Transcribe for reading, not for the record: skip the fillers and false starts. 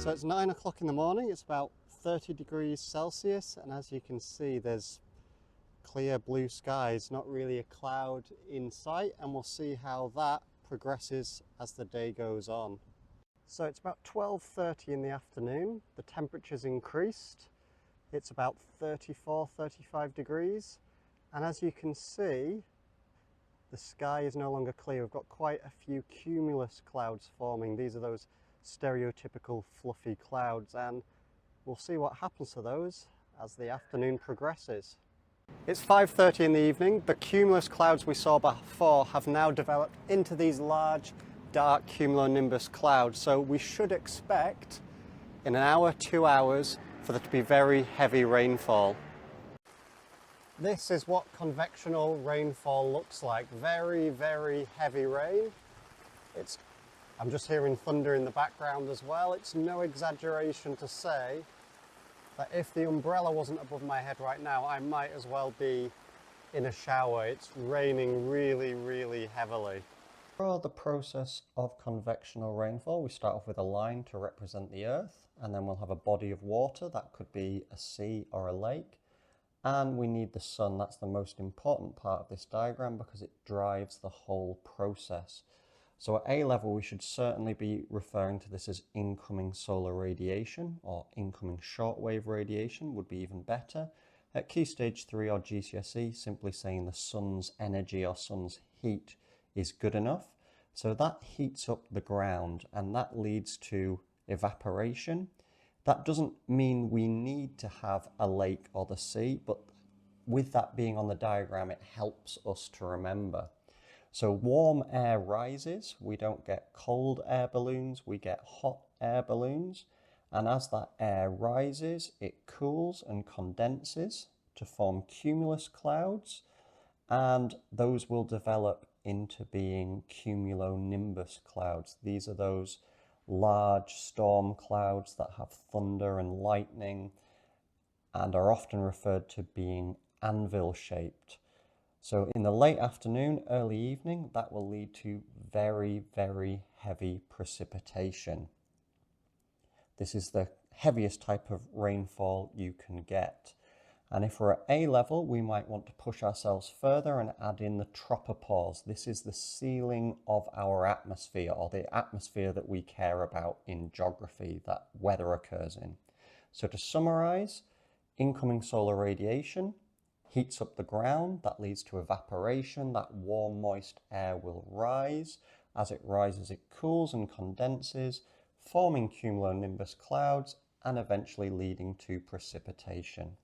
So it's 9 o'clock in the morning, it's about 30 degrees Celsius, and as you can see there's clear blue skies, not really a cloud in sight, and we'll see how that progresses as the day goes on. So it's about 12:30 in the afternoon, the temperature's increased, it's about 34-35 degrees, and as you can see the sky is no longer clear. We've got quite a few cumulus clouds forming. These are those stereotypical fluffy clouds, and we'll see what happens to those as the afternoon progresses. It's 5:30 in the evening. The cumulus clouds we saw before have now developed into these large dark cumulonimbus clouds, so we should expect in an hour, 2 hours, for there to be very heavy rainfall. This is what convectional rainfall looks like. Very, very heavy rain. I'm just hearing thunder in the background as well. It's no exaggeration to say that if the umbrella wasn't above my head right now, I might as well be in a shower. It's raining really, really heavily. For the process of convectional rainfall, we start off with a line to represent the Earth, and then we'll have a body of water. That could be a sea or a lake. And we need the sun. That's the most important part of this diagram because it drives the whole process. So at A level, we should certainly be referring to this as incoming solar radiation, or incoming shortwave radiation would be even better. At Key Stage 3 or GCSE, simply saying the sun's energy or sun's heat is good enough. So that heats up the ground and that leads to evaporation. That doesn't mean we need to have a lake or the sea, but with that being on the diagram, it helps us to remember. So warm air rises, we don't get cold air balloons, we get hot air balloons. And as that air rises, it cools and condenses to form cumulus clouds, and those will develop into being cumulonimbus clouds. These are those large storm clouds that have thunder and lightning and are often referred to being anvil shaped. So in the late afternoon, early evening, that will lead to very, very heavy precipitation. This is the heaviest type of rainfall you can get. And if we're at A level, we might want to push ourselves further and add in the tropopause. This is the ceiling of our atmosphere, or the atmosphere that we care about in geography, that weather occurs in. So to summarize, incoming solar radiation heats up the ground. That leads to evaporation. That warm, moist air will rise. As it rises, it cools and condenses, forming cumulonimbus clouds and eventually leading to precipitation.